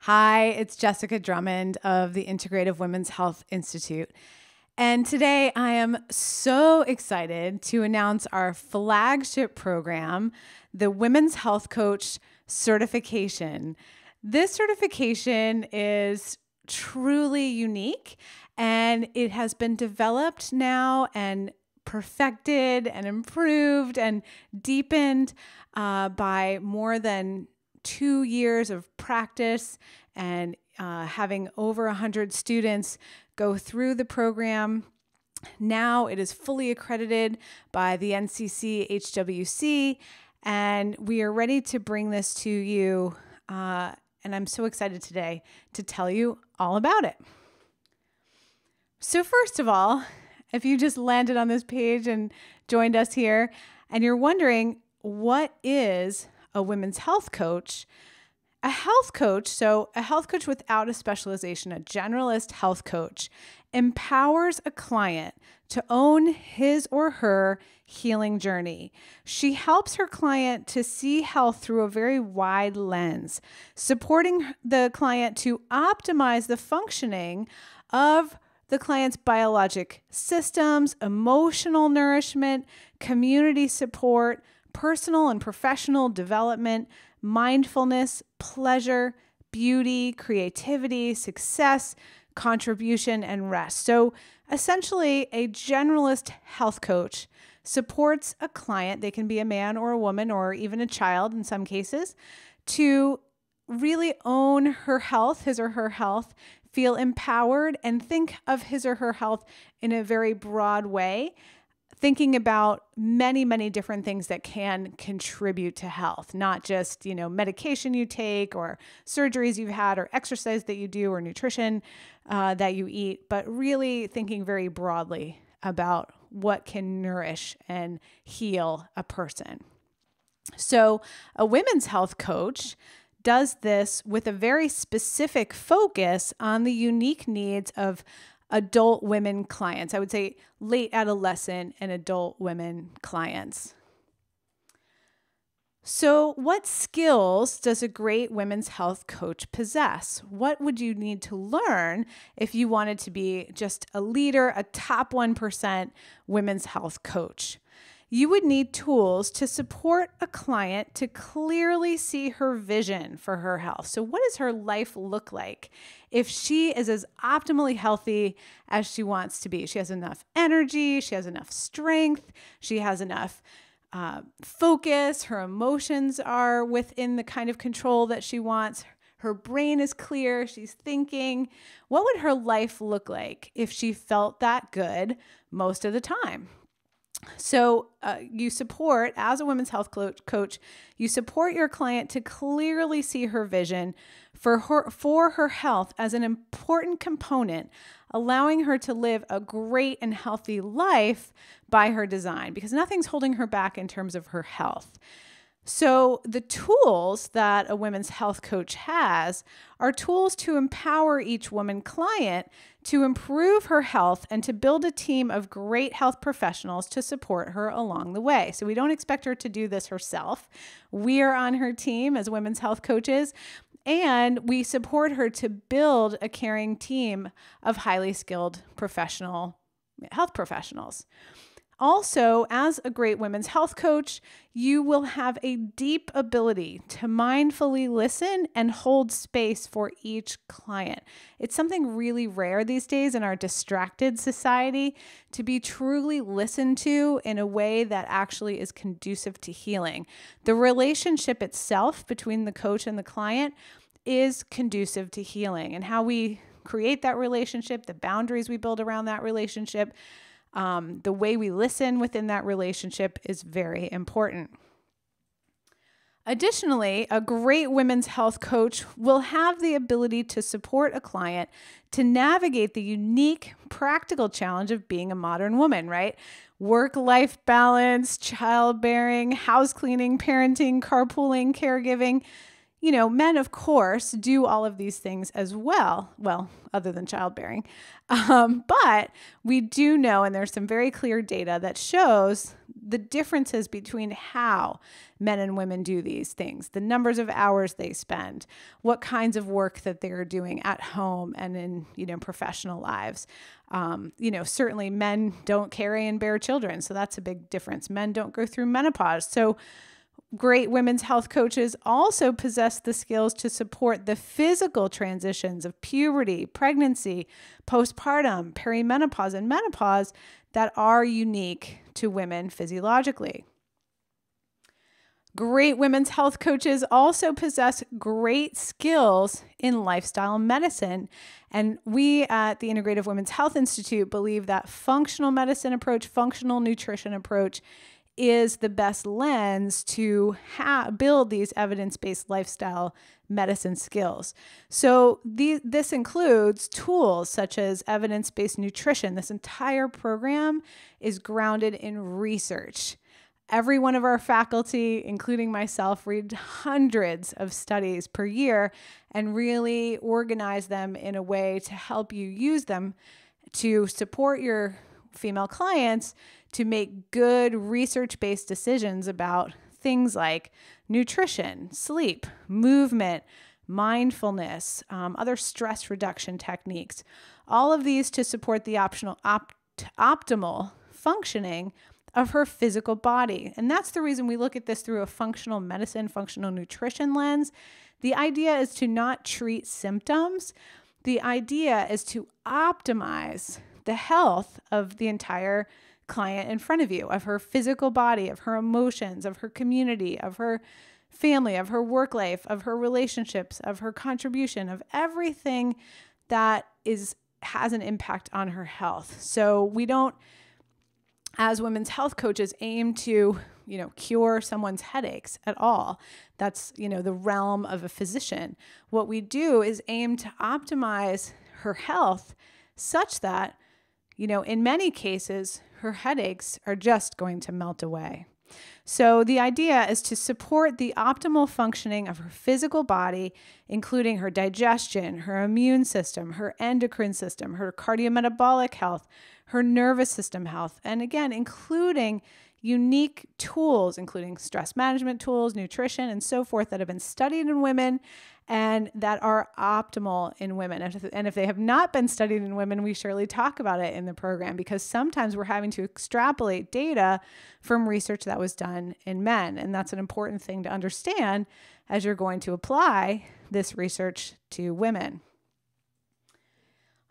Hi, it's Jessica Drummond of the Integrative Women's Health Institute. And today I am so excited to announce our flagship program, the Women's Health Coach Certification. This certification is truly unique, and it has been developed now and perfected and improved and deepened by more than 2 years of practice and having over 100 students go through the program. Now it is fully accredited by the NCC HWC, and we are ready to bring this to you. And I'm so excited today to tell you all about it. So first of all, if you just landed on this page and joined us here, and you're wondering, what is a women's health coach? A health coach, so a health coach without a specialization, a generalist health coach, empowers a client to own his or her healing journey. She helps her client to see health through a very wide lens, supporting the client to optimize the functioning of the client's biologic systems, emotional nourishment, community support, personal and professional development, mindfulness, pleasure, beauty, creativity, success, contribution, and rest. So essentially, a generalist health coach supports a client, they can be a man or a woman or even a child in some cases, to really own her health, his or her health, feel empowered, and think of his or her health in a very broad way, thinking about many, many different things that can contribute to health, not just, medication you take or surgeries you've had or exercise that you do or nutrition that you eat, but really thinking very broadly about what can nourish and heal a person. So a women's health coach does this with a very specific focus on the unique needs of adult women clients. I would say late adolescent and adult women clients. So what skills does a great women's health coach possess? What would you need to learn if you wanted to be just a leader, a top 1% women's health coach? You would need tools to support a client to clearly see her vision for her health. So what does her life look like if she is as optimally healthy as she wants to be? She has enough energy, she has enough strength, she has enough focus, her emotions are within the kind of control that she wants, her brain is clear, she's thinking. What would her life look like if she felt that good most of the time? So you support, as a women's health coach, you support your client to clearly see her vision for her health as an important component, allowing her to live a great and healthy life by her design, because nothing's holding her back in terms of her health. So the tools that a women's health coach has are tools to empower each woman client to improve her health and to build a team of great health professionals to support her along the way. So we don't expect her to do this herself. We are on her team as women's health coaches, and we support her to build a caring team of highly skilled health professionals. Also, as a great women's health coach, you will have a deep ability to mindfully listen and hold space for each client. It's something really rare these days in our distracted society to be truly listened to in a way that actually is conducive to healing. The relationship itself between the coach and the client is conducive to healing, and how we create that relationship, the boundaries we build around that relationship, the way we listen within that relationship is very important. Additionally, a great women's health coach will have the ability to support a client to navigate the unique practical challenge of being a modern woman, right? Work-life balance, childbearing, house cleaning, parenting, carpooling, caregiving. Men, of course, do all of these things as well. Well, other than childbearing. But we do know, and there's some very clear data that shows the differences between how men and women do these things, the numbers of hours they spend, what kinds of work that they're doing at home and in, professional lives. Certainly men don't carry and bear children, so that's a big difference. Men don't go through menopause. So great women's health coaches also possess the skills to support the physical transitions of puberty, pregnancy, postpartum, perimenopause, and menopause that are unique to women physiologically. Great women's health coaches also possess great skills in lifestyle medicine. And we at the Integrative Women's Health Institute believe that functional medicine approach, functional nutrition approach is the best lens to build these evidence-based lifestyle medicine skills. So this includes tools such as evidence-based nutrition. This entire program is grounded in research. Every one of our faculty, including myself, read hundreds of studies per year and really organize them in a way to help you use them to support your female clients to make good research-based decisions about things like nutrition, sleep, movement, mindfulness, other stress reduction techniques, all of these to support the optimal functioning of her physical body. And that's the reason we look at this through a functional medicine, functional nutrition lens. The idea is to not treat symptoms. The idea is to optimize the health of the entire client in front of you, of her physical body, of her emotions, of her community, of her family, of her work life, of her relationships, of her contribution, of everything that has an impact on her health. So we don't, as women's health coaches, aim to, cure someone's headaches at all. That's, the realm of a physician. What we do is aim to optimize her health such that, in many cases, her headaches are just going to melt away. So the idea is to support the optimal functioning of her physical body, including her digestion, her immune system, her endocrine system, her cardiometabolic health, her nervous system health, and again, including unique tools, including stress management tools, nutrition, and so forth that have been studied in women and that are optimal in women. And if they have not been studied in women, we surely talk about it in the program because sometimes we're having to extrapolate data from research that was done in men. And that's an important thing to understand as you're going to apply this research to women.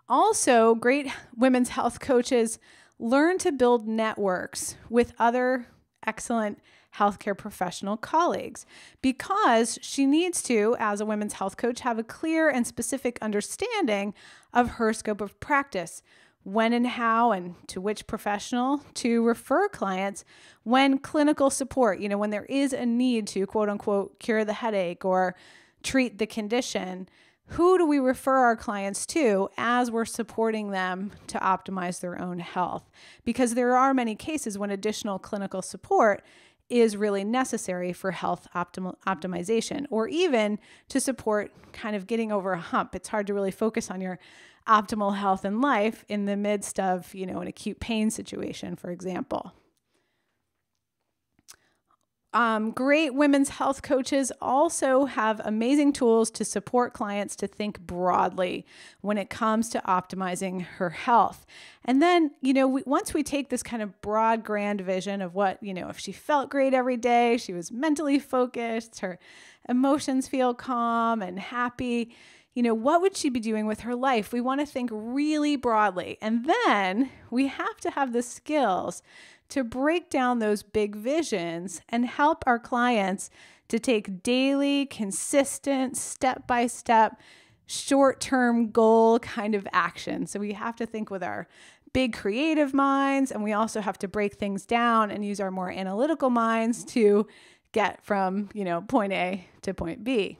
Also, great women's health coaches learn to build networks with other excellent healthcare professional colleagues because she needs to, as a women's health coach, have a clear and specific understanding of her scope of practice, when and how and to which professional to refer clients when clinical support, when there is a need to quote unquote cure the headache or treat the condition. Who do we refer our clients to as we're supporting them to optimize their own health? Because there are many cases when additional clinical support is really necessary for health optimization, or even to support kind of getting over a hump. It's hard to really focus on your optimal health in life in the midst of, an acute pain situation, for example. Great women's health coaches also have amazing tools to support clients to think broadly when it comes to optimizing her health. And then, once we take this kind of broad, grand vision of what, if she felt great every day, she was mentally focused, her emotions feel calm and happy, what would she be doing with her life? We want to think really broadly. And then we have to have the skills to break down those big visions and help our clients to take daily, consistent, step-by-step, short-term goal kind of action. So we have to think with our big creative minds, and we also have to break things down and use our more analytical minds to get from, point A to point B.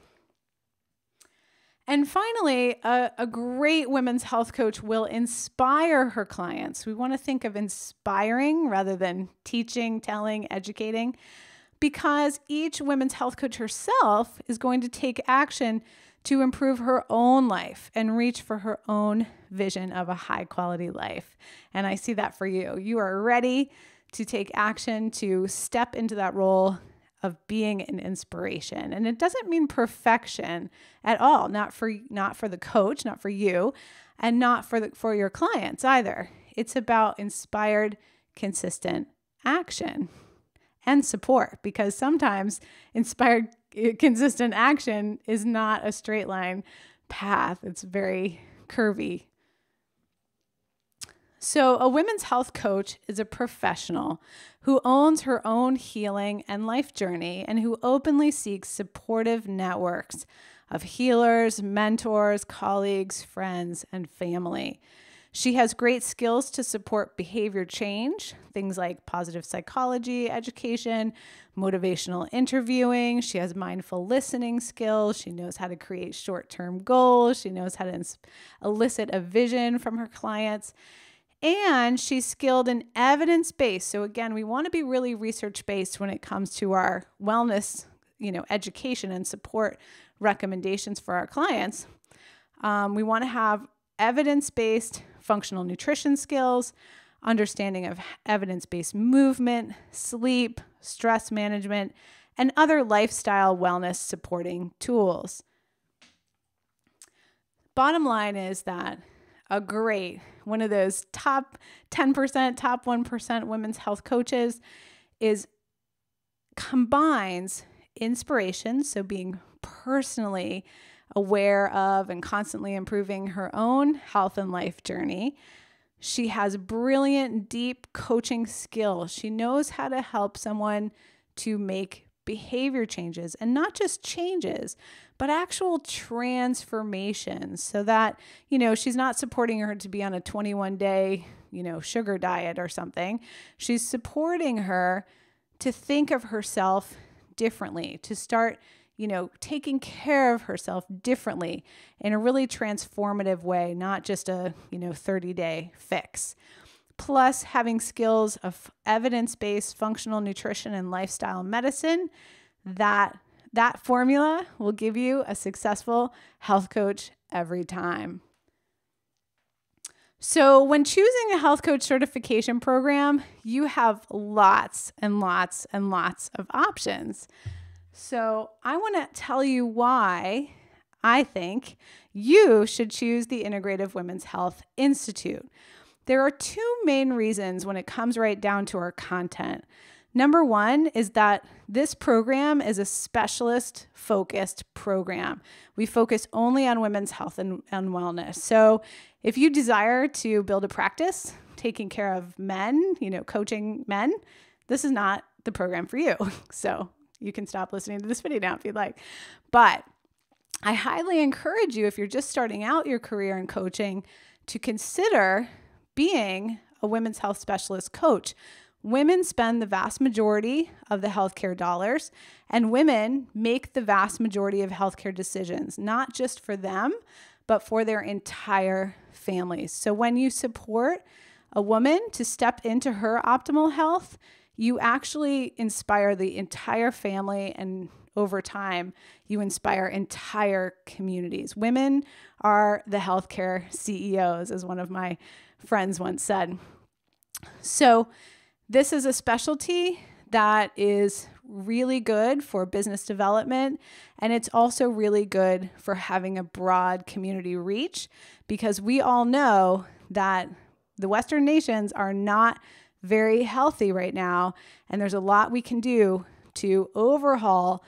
And finally, a great women's health coach will inspire her clients. We want to think of inspiring rather than teaching, telling, educating, because each women's health coach herself is going to take action to improve her own life and reach for her own vision of a high quality life. And I see that for you. You are ready to take action, to step into that role of being an inspiration. And it doesn't mean perfection at all, not for the coach, not for you, and not for your clients either. It's about inspired, consistent action and support, because sometimes inspired, consistent action is not a straight line path. It's very curvy. So a women's health coach is a professional who owns her own healing and life journey and who openly seeks supportive networks of healers, mentors, colleagues, friends, and family. She has great skills to support behavior change, things like positive psychology education, motivational interviewing. She has mindful listening skills. She knows how to create short-term goals. She knows how to elicit a vision from her clients. And she's skilled in evidence-based. So again, we want to be really research-based when it comes to our wellness, education and support recommendations for our clients. We want to have evidence-based functional nutrition skills, understanding of evidence-based movement, sleep, stress management, and other lifestyle wellness supporting tools. Bottom line is that one of those top 10%, top 1% women's health coaches combines inspiration, so being personally aware of and constantly improving her own health and life journey. She has brilliant, deep coaching skills. She knows how to help someone to make behavior changes, and not just changes, but actual transformations, so that, she's not supporting her to be on a 21-day, sugar diet or something. She's supporting her to think of herself differently, to start, taking care of herself differently in a really transformative way, not just a, 30-day fix. Plus, having skills of evidence-based functional nutrition and lifestyle medicine, that formula will give you a successful health coach every time. So when choosing a health coach certification program, you have lots and lots and lots of options. So I want to tell you why I think you should choose the Integrative Women's Health Institute. There are two main reasons when it comes right down to our content. Number one is that this program is a specialist-focused program. We focus only on women's health and wellness. So if you desire to build a practice taking care of men, coaching men, this is not the program for you. So you can stop listening to this video now if you'd like. But I highly encourage you, if you're just starting out your career in coaching, to consider being a women's health specialist coach. Women spend the vast majority of the healthcare dollars, and women make the vast majority of healthcare decisions, not just for them, but for their entire families. So when you support a woman to step into her optimal health, you actually inspire the entire family, and over time, you inspire entire communities. Women are the healthcare CEOs, as one of my friends once said. So this is a specialty that is really good for business development, and it's also really good for having a broad community reach, because we all know that the Western nations are not very healthy right now, and there's a lot we can do to overhaul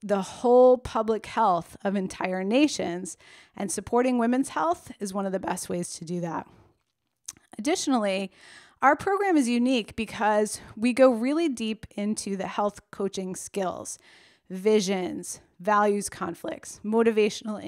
the whole public health of entire nations, and supporting women's health is one of the best ways to do that. Additionally, our program is unique because we go really deep into the health coaching skills, visions, values conflicts, motivational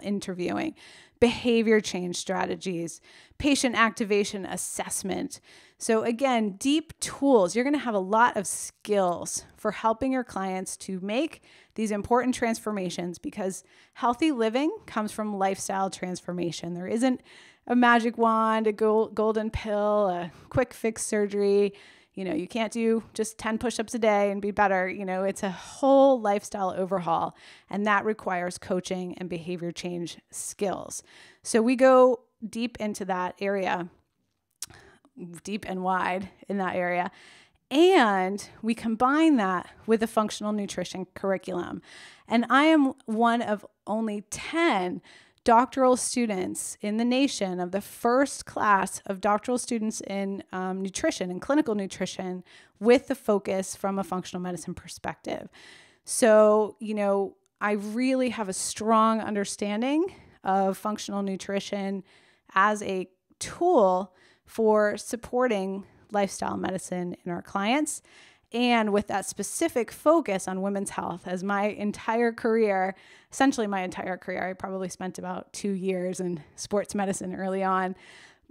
interviewing, behavior change strategies, patient activation assessment. So again, deep tools. You're going to have a lot of skills for helping your clients to make these important transformations, because healthy living comes from lifestyle transformation. There isn't a magic wand, a golden pill, a quick fix surgery. You can't do just 10 push-ups a day and be better. It's a whole lifestyle overhaul, and that requires coaching and behavior change skills. So we go deep into that area. deep and wide in that area. And we combine that with a functional nutrition curriculum. And I am one of only 10 doctoral students in the nation, of the first class of doctoral students in nutrition and clinical nutrition, with the focus from a functional medicine perspective. So, I really have a strong understanding of functional nutrition as a tool for supporting lifestyle medicine in our clients, and with that specific focus on women's health. As my entire career, essentially my entire career, I probably spent about 2 years in sports medicine early on,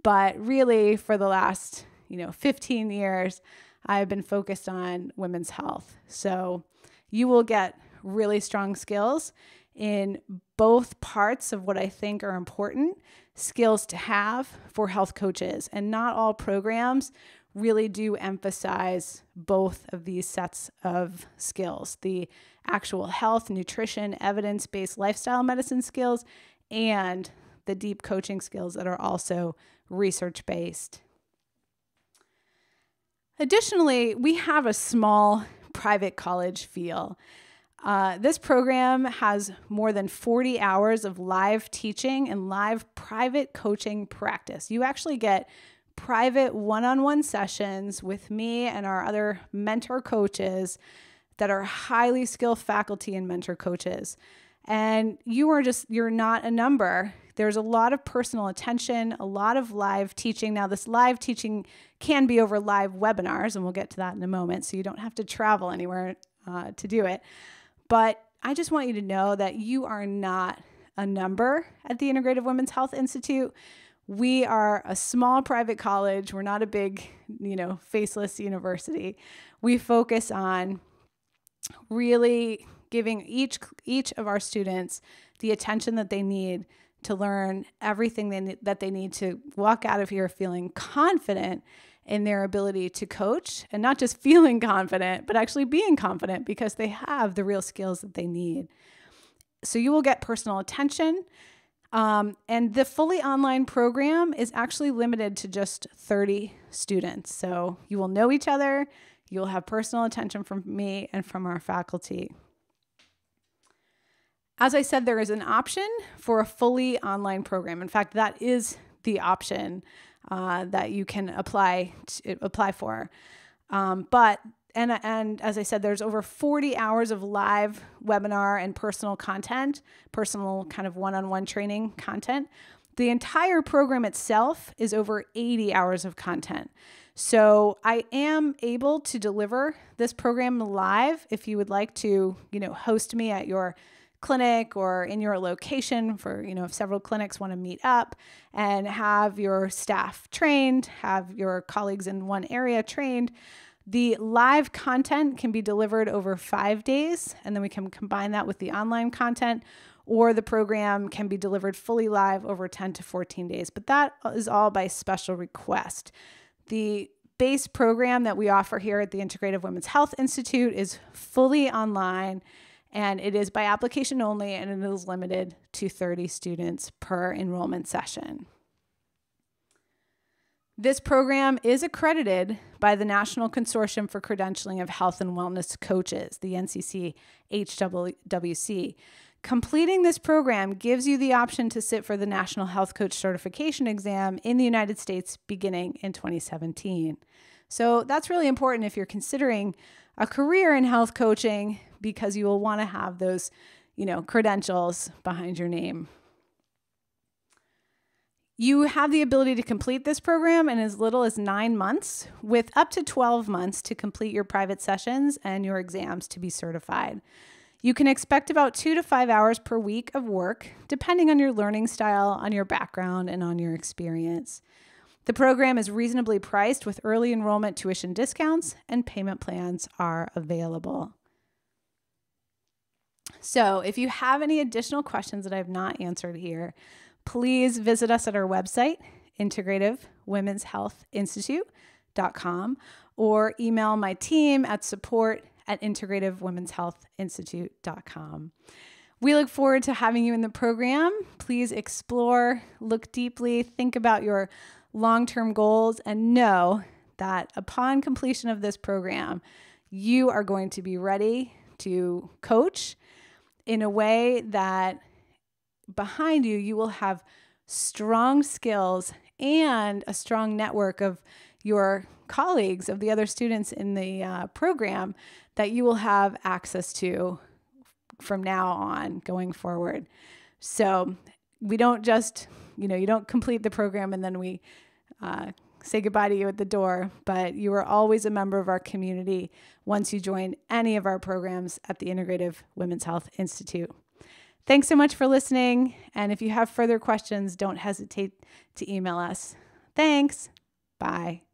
but really for the last 15 years, I've been focused on women's health. So you will get really strong skills in both parts of what I think are important skills to have for health coaches. And not all programs really do emphasize both of these sets of skills: the actual health, nutrition, evidence-based lifestyle medicine skills, and the deep coaching skills that are also research-based. Additionally, we have a small private college feel. This program has more than 40 hours of live teaching and live private coaching practice. You actually get private one-on-one sessions with me and our other mentor coaches that are highly skilled faculty and mentor coaches. And you're not a number. There's a lot of personal attention, a lot of live teaching. Now, this live teaching can be over live webinars, and we'll get to that in a moment, so you don't have to travel anywhere to do it. But I just want you to know that you are not a number at the Integrative Women's Health Institute. We are a small private college. We're not a big, faceless university. We focus on really giving each of our students the attention that they need to learn everything that they need to walk out of here feeling confident in their ability to coach, and not just feeling confident, but actually being confident because they have the real skills that they need. So you will get personal attention. And the fully online program is actually limited to just 30 students. So you will know each other. You'll have personal attention from me and from our faculty. As I said, there is an option for a fully online program. In fact, that is the option that you can apply for. And as I said, there's over 40 hours of live webinar and personal content, personal kind of one-on-one training content. The entire program itself is over 80 hours of content. So I am able to deliver this program live if you would like to, host me at your clinic or in your location for, if several clinics want to meet up and have your staff trained, have your colleagues in one area trained. The live content can be delivered over 5 days, and then we can combine that with the online content, or the program can be delivered fully live over 10 to 14 days. But that is all by special request. The base program that we offer here at the Integrative Women's Health Institute is fully online, and it is by application only, and it is limited to 30 students per enrollment session. This program is accredited by the National Consortium for Credentialing of Health and Wellness Coaches, the NCCHWC. Completing this program gives you the option to sit for the National Health Coach Certification exam in the United States beginning in 2017. So that's really important if you're considering a career in health coaching, because you will want to have those, credentials behind your name. You have the ability to complete this program in as little as 9 months, with up to 12 months to complete your private sessions and your exams to be certified. You can expect about 2 to 5 hours per week of work, depending on your learning style, on your background, and on your experience. The program is reasonably priced with early enrollment tuition discounts, and payment plans are available. So if you have any additional questions that I have not answered here, please visit us at our website, integrativewomenshealthinstitute.com, or email my team at support@integrativewomenshealthinstitute.com. We look forward to having you in the program. Please explore, look deeply, think about your long-term goals and know that upon completion of this program, you are going to be ready to coach in a way that behind you, you will have strong skills and a strong network of your colleagues, of the other students in the program that you will have access to from now on going forward. So we don't just, you don't complete the program and then we say goodbye to you at the door, but you are always a member of our community once you join any of our programs at the Integrative Women's Health Institute. Thanks so much for listening. And if you have further questions, don't hesitate to email us. Thanks. Bye.